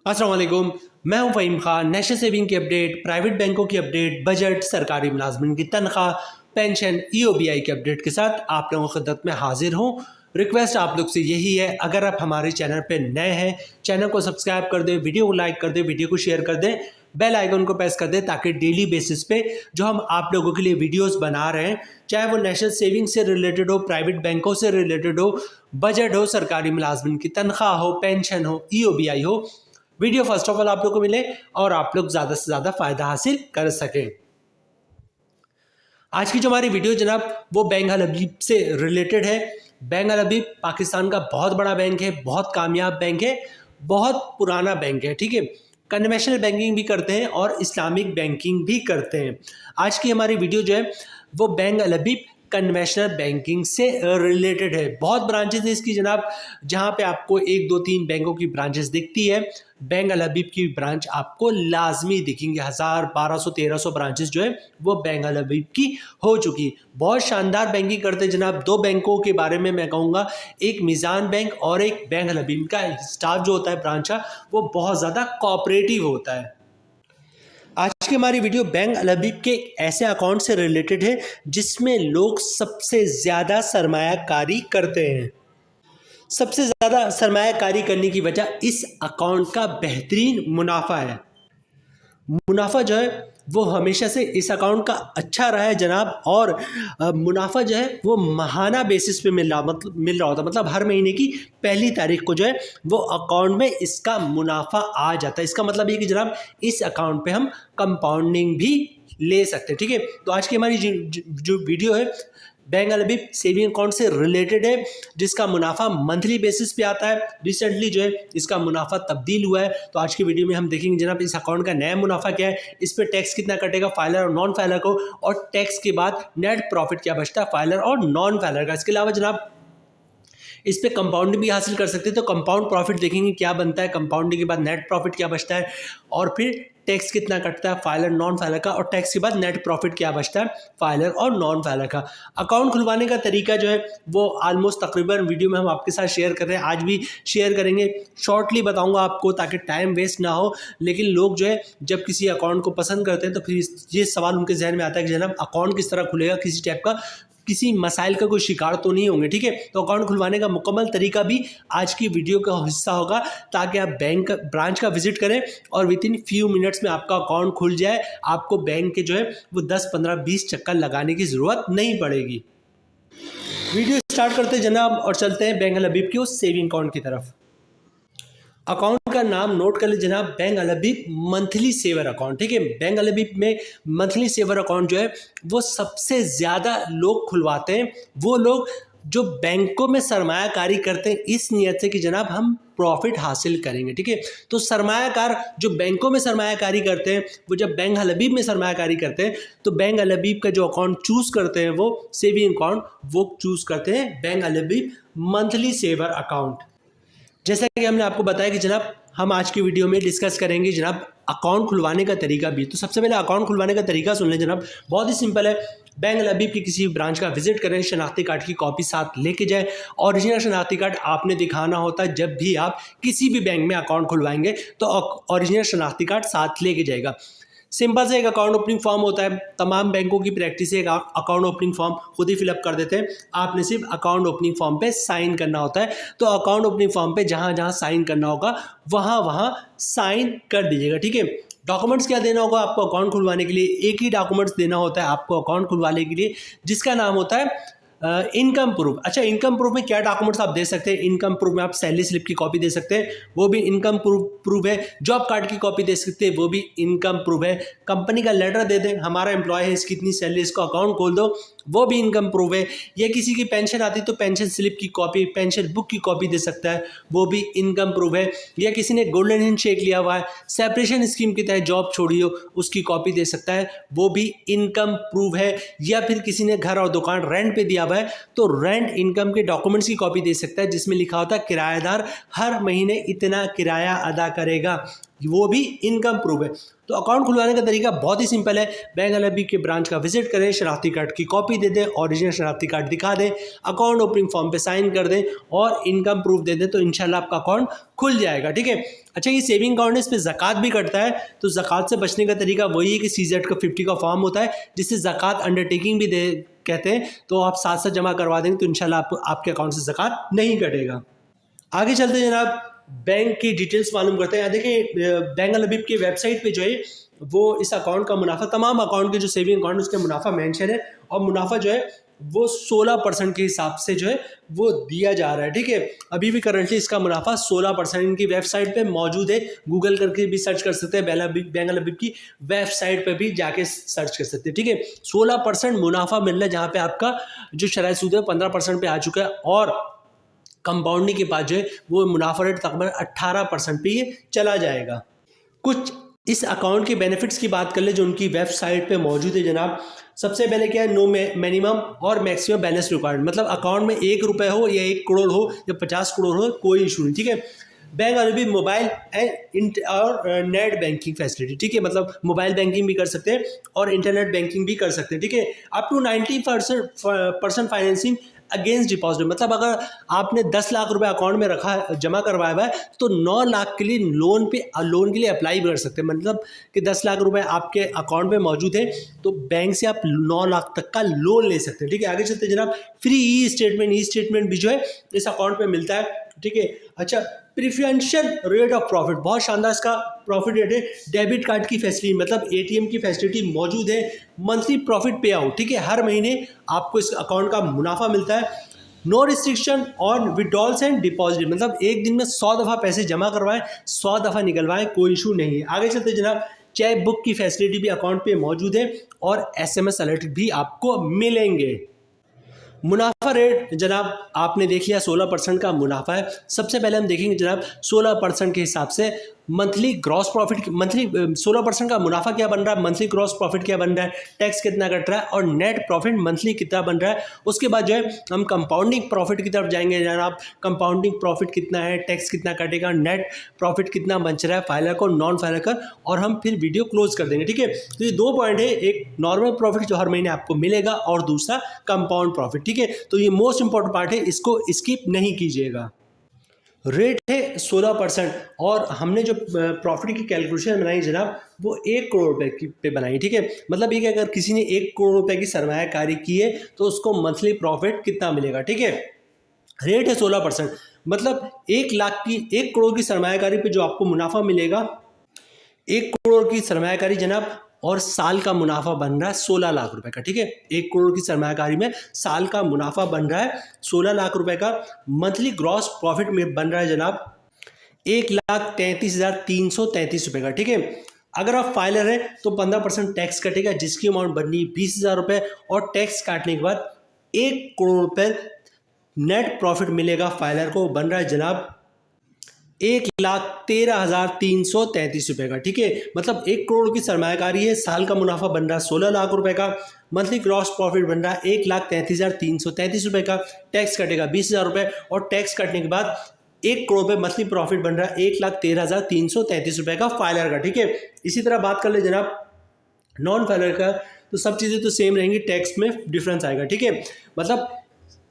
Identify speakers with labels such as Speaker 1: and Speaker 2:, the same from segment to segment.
Speaker 1: अस्सलाम वालेकुम। मैं हूं फ़हीम खान। नेशनल सेविंग की अपडेट, प्राइवेट बैंकों की अपडेट, बजट, सरकारी मुलाजमिन की तनख्वाह, पेंशन, ईओबीआई की अपडेट के साथ आप लोगों की खिदमत में हाजिर हूं। रिक्वेस्ट आप लोग से यही है, अगर आप हमारे चैनल पे नए हैं, चैनल को सब्सक्राइब कर दें, वीडियो को लाइक कर दें, वीडियो को शेयर कर दें, बेल आइकन को प्रेस कर दें, ताकि डेली बेसिस पे जो हम आप लोगों के लिए वीडियोस बना रहे हैं, चाहे वो नेशनल सेविंग से रिलेटेड हो, प्राइवेट बैंकों से रिलेटेड हो, बजट हो, सरकारी मुलाजमिन की तनख्वाह हो, पेंशन हो, ईओबीआई हो, वीडियो फर्स्ट ऑफ ऑल आप लोग को मिले और आप लोग ज़्यादा से ज़्यादा फ़ायदा हासिल कर सकें। आज की जो हमारी वीडियो जनाब वो बैंक अल हबीब से रिलेटेड है। बैंक अल हबीब पाकिस्तान का बहुत बड़ा बैंक है, बहुत कामयाब बैंक है, बहुत पुराना बैंक है। ठीक है, कन्वेंशनल बैंकिंग भी करते हैं और इस्लामिक बैंकिंग भी करते हैं। आज की हमारी वीडियो जो है वो बैंक अल हबीब कन्वेंशनल बैंकिंग से रिलेटेड है। बहुत ब्रांचेस है इसकी जनाब, जहाँ पे आपको 1 2 3 बैंकों की ब्रांचेस दिखती है। बैंक अल हबीब की ब्रांच आपको लाजमी दिखेंगे। 1000 1200 1300 ब्रांचेस जो है वो बैंक अल हबीब की हो चुकी। बहुत शानदार बैंकिंग करते हैं जनाब। 2 बैंकों के बारे में मैं कहूँगा, एक मीज़ान बैंक और एक बैंक अल हबीब का स्टाफ जो होता है ब्रांच का, वो बहुत ज़्यादा कोऑपरेटिव होता है। आज की हमारी वीडियो बैंक अल हबीब के एक ऐसे अकाउंट से रिलेटेड है जिसमें लोग सबसे ज़्यादा सरमायाकारी करते हैं। सबसे ज़्यादा सरमायाकारी करने की वजह इस अकाउंट का बेहतरीन मुनाफा है। मुनाफा जो है वो हमेशा से इस अकाउंट का अच्छा रहा है जनाब। और मुनाफा जो है वो माहाना बेसिस पे मिल रहा होता है। मतलब हर महीने की पहली तारीख को जो है वो अकाउंट में इसका मुनाफा आ जाता है। इसका मतलब ये कि जनाब इस अकाउंट पे हम कंपाउंडिंग भी ले सकते हैं। ठीक है, तो आज की हमारी जो वीडियो है बैंक अल हबीब सेविंग अकाउंट से रिलेटेड है, जिसका मुनाफा मंथली बेसिस पे आता है। रिसेंटली जो है इसका मुनाफा तब्दील हुआ है। तो आज की वीडियो में हम देखेंगे जनाब इस अकाउंट का नया मुनाफा क्या है, इस पे टैक्स कितना कटेगा फाइलर और नॉन फाइलर को, और टैक्स के बाद नेट प्रॉफिट क्या बचता है फाइलर और नॉन फाइलर का। इसके अलावा जनाब इस पे कंपाउंड भी हासिल कर सकते हैं। तो कंपाउंड प्रॉफिट देखेंगे क्या बनता है, कंपाउंडिंग के बाद नेट प्रॉफिट क्या बचता है, और फिर टैक्स कितना कटता है फाइलर नॉन फाइलर का, और टैक्स के बाद नेट प्रॉफिट क्या बचता है फाइलर और नॉन फाइलर का। अकाउंट खुलवाने का तरीका जो है वो ऑलमोस्ट तकरीबन वीडियो में हम आपके साथ शेयर कर रहे हैं, आज भी शेयर करेंगे। शॉर्टली बताऊंगा आपको ताकि टाइम वेस्ट ना हो। लेकिन लोग जो है जब किसी अकाउंट को पसंद करते हैं तो फिर ये सवाल उनके जहन में आता है कि जनाब अकाउंट किस तरह खुलेगा, किसी टाइप का किसी मसाइल का कोई शिकार तो नहीं होंगे। ठीक है, तो अकाउंट खुलवाने का मुकम्मल तरीका भी आज की वीडियो का हिस्सा होगा, ताकि आप बैंक ब्रांच का विजिट करें और विद इन फ्यू मिनट्स में आपका अकाउंट खुल जाए। आपको बैंक के जो है वो 10 15 20 चक्कर लगाने की ज़रूरत नहीं पड़ेगी। वीडियो स्टार्ट करते हैं जनाब और चलते हैं बैंक अल हबीब की उस सेविंग अकाउंट की तरफ। अकाउंट का नाम नोट कर लीजिए जनाब, बैंक अल हबीब मंथली सेवर अकाउंट। ठीक है, बैंक अल हबीब में मंथली सेवर अकाउंट जो है वो सबसे ज़्यादा लोग खुलवाते हैं। वो लोग जो बैंकों में सरमायाकारी करते हैं इस नियत से कि जनाब हम प्रॉफिट हासिल करेंगे। ठीक है, तो सरमायाकार जो बैंकों में सरमायाकारी करते हैं वो जब बैंक अल हबीब में सरमायाकारी करते हैं तो बैंक अल हबीब का जो अकाउंट चूज़ करते हैं वो सेविंग अकाउंट वो चूज़ करते हैं बैंक अल हबीब मंथली सेवर अकाउंट। जैसा कि हमने आपको बताया कि जनाब हम आज की वीडियो में डिस्कस करेंगे जनाब अकाउंट खुलवाने का तरीका भी। तो सबसे पहले अकाउंट खुलवाने का तरीका सुन लें जनाब, बहुत ही सिंपल है। बैंक अल हबीब की किसी ब्रांच का विजिट करें, शनाख्ती कार्ड की कॉपी साथ लेके जाएं। ओरिजिनल शनाख्ती कार्ड आपने दिखाना होता है जब भी आप किसी भी बैंक में अकाउंट खुलवाएंगे, तो ओरिजिनल शनाख्ती कार्ड साथ लेके जाएगा। सिंपल से एक अकाउंट ओपनिंग फॉर्म होता है, तमाम बैंकों की प्रैक्टिस है एक अकाउंट ओपनिंग फॉर्म खुद ही फिलअप कर देते हैं। आपने सिर्फ अकाउंट ओपनिंग फॉर्म पे साइन करना होता है। तो अकाउंट ओपनिंग फॉर्म पे जहाँ जहाँ साइन करना होगा वहाँ वहाँ साइन कर दीजिएगा। ठीक है, डॉक्यूमेंट्स क्या देना होगा आपको अकाउंट खुलवाने के लिए, एक ही डॉक्यूमेंट्स देना होता है आपको अकाउंट खुलवाने के लिए, जिसका नाम होता है इनकम प्रूफ। अच्छा, इनकम प्रूफ में क्या डॉक्यूमेंट्स आप दे सकते हैं? इनकम प्रूफ में आप सैलरी स्लिप की कॉपी दे सकते हैं, वो भी इनकम प्रूफ है। जॉब कार्ड की कॉपी दे सकते हैं, वो भी इनकम प्रूफ है। कंपनी का लेटर दे दें, हमारा एम्प्लॉय है, इसकी इतनी सैलरी, इसको अकाउंट खोल दो, वो भी इनकम प्रूफ है। या किसी की पेंशन आती तो पेंशन स्लिप की कॉपी, पेंशन बुक की कॉपी दे सकता है, वो भी इनकम प्रूफ है। या किसी ने गोल्डन हैंडशेक लिया हुआ है, सेपरेशन स्कीम के तहत जॉब छोड़ी हो, उसकी कॉपी दे सकता है, वो भी इनकम प्रूफ है। या फिर किसी ने घर और दुकान रेंट पे दिया हुआ है तो रेंट इनकम के डॉक्यूमेंट्स की कॉपी दे सकता है, जिसमें लिखा होता है किराएदार हर महीने इतना किराया अदा करेगा। वो भी इनकम प्रूफ है। तो अकाउंट खुलवाने का तरीका बहुत ही सिंपल है। बैंक अल हबीब के ब्रांच का विजिट करें, शनाख्ती कार्ड की कॉपी दे दें, ओरिजिनल शनाख्ती कार्ड दिखा दें, अकाउंट ओपनिंग फॉर्म पे साइन कर दें और इनकम प्रूफ दे दें, तो इंशाल्लाह आपका अकाउंट खुल जाएगा। ठीक है। अच्छा, ये सेविंग अकाउंट है, इस पर ज़कात भी कटता है। तो ज़कात से बचने का तरीका वही है कि CZ का 50 का फॉर्म होता है, जिससे ज़कात अंडरटेकिंग भी दे कहते हैं, तो आप साथ साथ जमा करवा देंगे तो इंशाल्लाह आपके अकाउंट से ज़कात नहीं कटेगा। आगे चलते हैं जनाब, बैंक की डिटेल्स मालूम करते हैं। देखिए, बैंक अल हबीब की वेबसाइट पे जो है वो इस अकाउंट का मुनाफा, तमाम अकाउंट के जो सेविंग अकाउंट उसके मुनाफा मेंशन है, और मुनाफा जो है वो 16% के हिसाब से जो है वो दिया जा रहा है। ठीक है। अभी भी करंटली इसका मुनाफा 16% इनकी वेबसाइट पे मौजूद है। गूगल करके भी सर्च कर सकते हैं, बैंक अल हबीब की वेबसाइट पे भी जाके सर्च कर सकते हैं। ठीक है। 16% मुनाफा मिल रहा है, जहाँ पे आपका जो शरह सूद है 15% पे आ चुका है, और कंपाउंडिंग के बाद जो है वो मुनाफा रेट तकरीबन 18% पे ये चला जाएगा। कुछ इस अकाउंट के बेनिफिट्स की बात कर ले जो उनकी वेबसाइट पे मौजूद है जनाब। सबसे पहले क्या है, नो मिनिमम और मैक्सिमम बैलेंस रिक्वायर्ड, मतलब अकाउंट में 1 रुपये हो या 1 करोड़ हो या 50 करोड़ हो, कोई इशू नहीं। ठीक है। बैंक अल हबीब मोबाइल एंड और नेट बैंकिंग फैसिलिटी। ठीक है। मतलब मोबाइल बैंकिंग भी कर सकते हैं और इंटरनेट बैंकिंग भी कर सकते हैं। ठीक है। Up to 90% financing against deposit, मतलब अगर आपने 10 लाख रुपए अकाउंट में रखा है, जमा करवाया हुआ है, तो 9 लाख के लिए लोन के लिए अप्लाई भी कर सकते हैं। मतलब कि 10 लाख रुपए आपके अकाउंट में मौजूद है तो बैंक से आप 9 लाख तक का लोन ले सकते हैं। ठीक है। आगे चलते जनाब, फ्री ई स्टेटमेंट भी जो है इस अकाउंट पे मिलता है। ठीक है। अच्छा, प्रिफरेंशियल रेट ऑफ प्रॉफिट, बहुत शानदार इसका प्रॉफिट रेट है। डेबिट कार्ड की फैसिलिटी, मतलब ATM की फैसिलिटी मौजूद है। मंथली प्रॉफिट पे आउट, ठीक है, हर महीने आपको इस अकाउंट का मुनाफा मिलता है। No restriction on withdrawals and deposit, मतलब एक दिन में 100 दफ़ा पैसे जमा करवाएं, 100 दफ़ा निकलवाएं, कोई इशू नहीं है। आगे चलते जनाब, चेक बुक की फैसिलिटी भी अकाउंट पे मौजूद है और SMS अलर्ट भी आपको मिलेंगे। मुनाफा रेट जनाब आपने देख लिया, 16% का मुनाफा है। सबसे पहले हम देखेंगे जनाब 16% के हिसाब से मंथली ग्रॉस प्रॉफिट, मंथली 16% का मुनाफा क्या बन रहा है, मंथली ग्रॉस प्रॉफिट क्या बन रहा है, टैक्स कितना कट रहा है और नेट प्रॉफिट मंथली कितना बन रहा है। उसके बाद जो है हम कंपाउंडिंग प्रॉफिट की तरफ जाएंगे जनाब। कंपाउंडिंग प्रॉफिट कितना है, टैक्स कितना कटेगा, नेट प्रॉफिट कितना बच रहा है, फाइलर को नॉन फाइलर का, और हम फिर वीडियो क्लोज कर देंगे। ठीक है। तो ये 2 पॉइंट है, एक नॉर्मल प्रॉफिट जो हर महीने आपको मिलेगा और दूसरा कंपाउंड प्रॉफिट। ठीक है। तो ये मोस्ट इंपॉर्टेंट पार्ट है, इसको स्किप नहीं कीजिएगा। रेट है 16% और हमने जो प्रॉफिट की कैलकुलेशन बनाई जनाब वो 1 करोड़ रुपए पे बनाई। ठीक है। मतलब ये कि अगर किसी ने 1 करोड़ रुपए की सरमायाकारी की है तो उसको मंथली प्रॉफिट कितना मिलेगा। ठीक है। रेट है 16%, मतलब 1 करोड़ की सरमायाकारी पे जो आपको मुनाफा मिलेगा, 1 करोड़ की सरमायाकारी जनाब, और साल का मुनाफा बन रहा है 16 लाख रुपए का। ठीक है। 1 करोड़ की सरमायाकारी में साल का मुनाफा बन रहा है 16 लाख रुपए का। मंथली ग्रॉस प्रॉफिट में बन रहा है जनाब 1,33,333 रुपए का। ठीक है। अगर आप फाइलर हैं तो 15% टैक्स कटेगा, जिसकी अमाउंट बननी 20,000 रुपए, और टैक्स काटने के बाद 1 करोड़ रुपए नेट प्रॉफिट मिलेगा फाइलर को, बन रहा है जनाब 1,13,333 रुपए का। ठीक है। मतलब 1 करोड़ की सरमायाकारी है, साल का मुनाफा बन रहा है 16 लाख रुपए का, मंथली ग्रॉस प्रॉफिट बन रहा है 1,33,333 रुपए का, टैक्स कटेगा 20,000 रुपए, और टैक्स कटने के बाद 1 करोड़ रुपए मंथली प्रॉफिट बन रहा है 1,13,333 रुपए का फाइलर का। ठीक है। इसी तरह बात कर ले जनाब नॉन फाइलर का, तो सब चीज़ें तो सेम रहेंगी, टैक्स में डिफरेंस आएगा। ठीक है। मतलब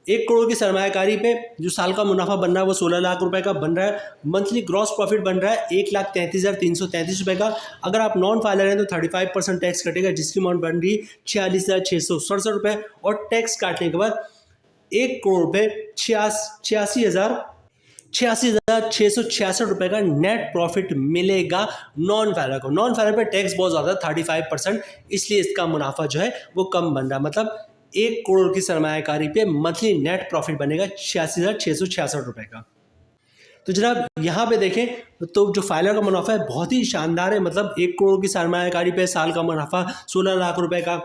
Speaker 1: 1 करोड़ की सरमायाकारी पे जो साल का मुनाफा बन रहा है वो 16 लाख रुपए का बन रहा है। मंथली ग्रॉस प्रॉफिट बन रहा है 1,33,333 रुपए का। अगर आप नॉन फाइलर हैं तो 35% टैक्स कटेगा, जिसकी अमाउंट बन रही है 46,667 रुपये, और टैक्स काटने के बाद 1 करोड़ रुपये 86,666 रुपये का नेट प्रॉफिट मिलेगा नॉन फाइलर को। नॉन फाइलर पे टैक्स बहुत ज़्यादा 35%, इसलिए इसका मुनाफा जो है वो कम बन रहा है। मतलब 1 करोड़ की सरमायाकारी पे मंथली नेट प्रॉफिट बनेगा 86,666 रुपये का। तो जनाब यहाँ पे देखें तो जो फाइलर का मुनाफा है बहुत ही शानदार है। मतलब 1 करोड़ की सरमायाकारी पे साल का मुनाफा 16 लाख रुपए का,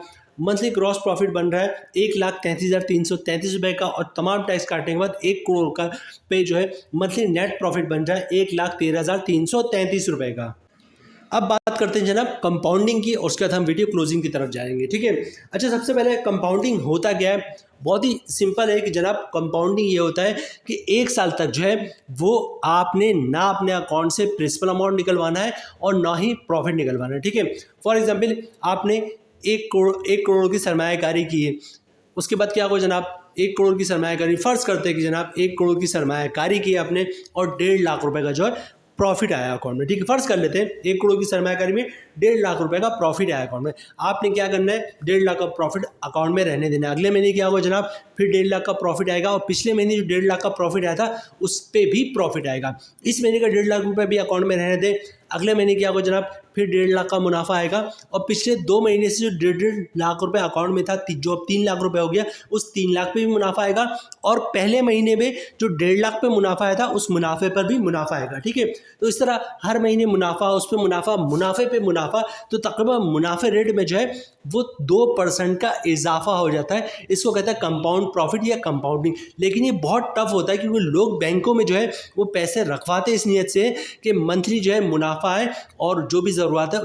Speaker 1: मंथली ग्रॉस प्रॉफिट बन रहा है 1,33,333 रुपये का, और तमाम टैक्स काटने के बाद 1 करोड़ का पे जो है मंथली नेट प्रॉफिट बन रहा है 1,13,333 रुपये का। अब बात करते हैं जनाब कंपाउंडिंग की, और उसके बाद हम वीडियो क्लोजिंग की तरफ जाएंगे, ठीक है। अच्छा, सबसे पहले कंपाउंडिंग होता क्या है? बहुत ही सिंपल है कि जनाब कंपाउंडिंग ये होता है कि 1 साल तक जो है वो आपने ना अपने अकाउंट से प्रिंसिपल अमाउंट निकलवाना है और ना ही प्रॉफिट निकलवाना है, ठीक है। फॉर एग्जाम्पल, आपने 1 करोड़ की सरमायाकारी की है, उसके बाद क्या होगा जनाब, 1 करोड़ की सरमायाकारी, फ़र्ज़ करते हैं कि जनाब 1 करोड़ की सरमायाकारी की आपने और 1.5 लाख रुपए का जो है प्रॉफिट आया अकाउंट में, ठीक है। फ़र्ज़ कर लेते हैं 1 करोड़ की सरमायाकारी में 1.5 लाख रुपए का प्रॉफिट आया अकाउंट में। आपने क्या करना है, 1.5 लाख का प्रॉफिट अकाउंट में रहने देना है। अगले महीने क्या होगा जनाब, फिर 1.5 लाख का प्रॉफिट आएगा और पिछले महीने जो 1.5 लाख का प्रॉफिट आया था उस पर भी प्रॉफिट आएगा। इस महीने का 1.5 लाख रुपये भी अकाउंट में रहने दें, अगले महीने क्या होगा जनाब, फिर 1.5 लाख का मुनाफा आएगा और पिछले 2 महीने से जो 1.5 लाख रुपए अकाउंट में था, जो अब 3 लाख रुपए हो गया, उस 3 लाख पे भी मुनाफा आएगा और पहले महीने में जो 1.5 लाख पे मुनाफा आया था उस मुनाफे पर भी मुनाफा आएगा, ठीक है। तो इस तरह हर महीने मुनाफा, उस पर मुनाफा, मुनाफे पे मुनाफा, तो तकरीबन मुनाफे रेट में जो है वो 2% का इजाफा हो जाता है। इसको कहते हैं कंपाउंड प्रॉफिट या कंपाउंडिंग। लेकिन ये बहुत टफ होता है क्योंकि लोग बैंकों में जो है वो पैसे रखवाते इस नीयत से कि मंथली जो है मुनाफा है और जो भी ज़रूरत है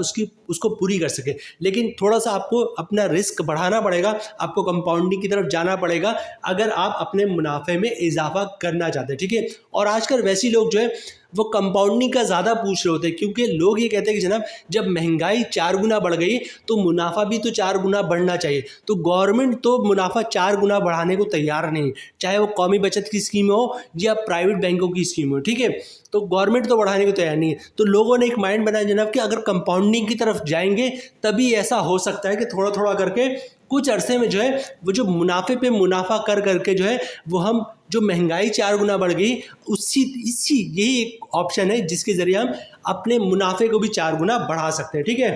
Speaker 1: उसको पूरी कर सके। लेकिन थोड़ा सा आपको अपना रिस्क बढ़ाना पड़ेगा, आपको कंपाउंडिंग की तरफ जाना पड़ेगा अगर आप अपने मुनाफे में इजाफा करना चाहते हैं, ठीक है। और आजकल वैसे लोग जो है वो कंपाउंडिंग का ज़्यादा पूछ रहे होते हैं क्योंकि लोग ये कहते हैं कि जनाब जब महंगाई 4 गुना बढ़ गई तो मुनाफा भी तो 4 गुना बढ़ना चाहिए। तो गवर्नमेंट तो मुनाफा 4 गुना बढ़ाने को तैयार नहीं, चाहे वो कौमी बचत की स्कीम हो या प्राइवेट बैंकों की स्कीम हो, ठीक है। तो गवर्नमेंट तो बढ़ाने को तैयार नहीं है। तो लोगों ने एक माइंड बनाया जनाब कि अगर कंपाउंडिंग की तरफ जाएंगे तभी ऐसा हो सकता है कि थोड़ा थोड़ा करके कुछ अरसे में जो है वो जो मुनाफे पे मुनाफा कर करके जो है वो हम जो महंगाई 4 गुना बढ़ गई इसी यही एक ऑप्शन है जिसके ज़रिए हम अपने मुनाफे को भी 4 गुना बढ़ा सकते हैं, ठीक है।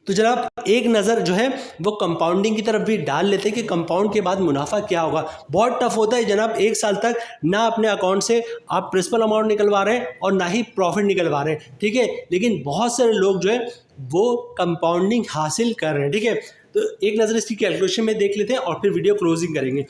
Speaker 1: तो जनाब एक नज़र जो है वो कंपाउंडिंग की तरफ भी डाल लेते हैं कि कंपाउंड के बाद मुनाफा क्या होगा। बहुत टफ होता है जनाब, 1 साल तक ना अपने अकाउंट से आप प्रिंसिपल अमाउंट निकलवा रहे हैं और ना ही प्रॉफिट निकलवा रहे हैं, ठीक है। लेकिन बहुत सारे लोग जो है वो कंपाउंडिंग हासिल कर रहे हैं, ठीक है। तो एक नज़र इसकी कैलकुलेशन में देख लेते हैं और फिर वीडियो क्लोजिंग करेंगे।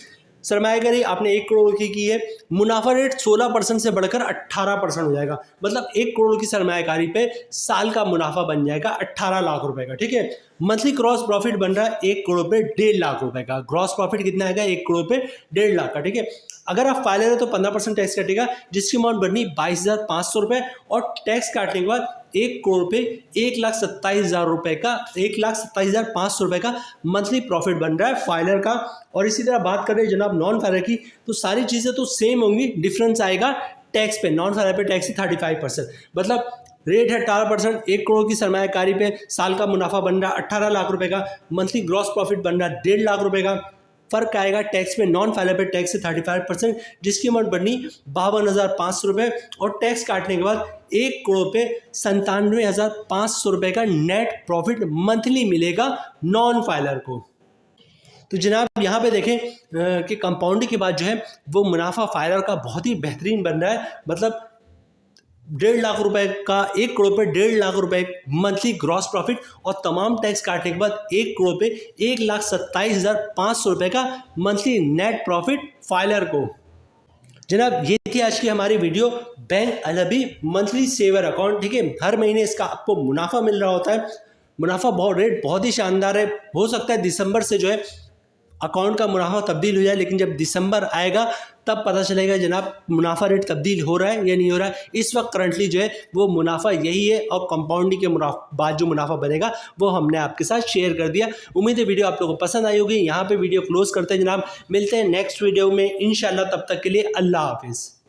Speaker 1: सरमायाकारी आपने 1 करोड़ की है, मुनाफा रेट 16% से बढ़कर 18% हो जाएगा। मतलब 1 करोड़ की सरमायाकारी पे साल का मुनाफा बन जाएगा 18 लाख रुपए का, ठीक है। मंथली क्रॉस प्रॉफिट बन रहा है 1 करोड़ पे 1.5 लाख रुपए का। ग्रॉस प्रॉफिट कितना आएगा 1 करोड़ पे 1.5 लाख का, ठीक है। अगर आप फाइलर है तो 15% टैक्स कटेगा जिसकी अमाउंट बननी 22,500 रुपये और टैक्स काटने के बाद 1 करोड़ पे 1,27,000 रुपये का 1,27,500 रुपये का मंथली प्रॉफिट बन रहा है फाइलर का। और इसी तरह बात करें जनाब नॉन फाइलर की तो सारी चीज़ें तो सेम होंगी, डिफरेंस आएगा टैक्स पे। नॉन फाइलर पे टैक्स 35%, मतलब रेट है 18%। 1 करोड़ की सरमायाकारी पे साल का मुनाफा बन रहा है 18 लाख रुपए का, मंथली ग्रॉस प्रॉफिट बन रहा है 1.5 लाख रुपए का। फ़र्क आएगा टैक्स में, नॉन फाइलर पे टैक्स से 35% जिसकी अमाउंट बननी 52,500 रुपये और टैक्स काटने के बाद 1 करोड़ पे 97,500 रुपये का नेट प्रॉफिट मंथली मिलेगा नॉन फाइलर को। तो जनाब यहाँ पे देखें कि कंपाउंडिंग के बाद जो है वो मुनाफा फाइलर का बहुत ही बेहतरीन बन रहा है। मतलब 1.5 लाख रुपए का 1 करोड़ पे 1.5 लाख रुपए मंथली ग्रॉस प्रॉफिट और तमाम टैक्स काटने के बाद 1 करोड़ पे 1,27,500 रुपये का मंथली नेट प्रॉफिट फाइलर को। जनाब ये थी आज की हमारी video bank Al-Habib monthly saver account, ठीक है। हर महीने इसका आपको मुनाफा मिल रहा होता है। मुनाफा रेट बहुत ही शानदार है। हो सकता है दिसंबर से जो है अकाउंट का मुनाफा तब्दील हो जाए, लेकिन जब दिसंबर आएगा तब पता चलेगा जनाब मुनाफा रेट तब्दील हो रहा है या नहीं हो रहा है। इस वक्त करंटली जो है वो मुनाफा यही है और कंपाउंडिंग के बाद जो मुनाफा बनेगा वो हमने आपके साथ शेयर कर दिया। उम्मीद है वीडियो आप लोगों को पसंद आई होगी। यहाँ पे वीडियो क्लोज करते हैं जनाब, मिलते हैं नेक्स्ट वीडियो में इंशाल्लाह। तब तक के लिए अल्लाह हाफिज़।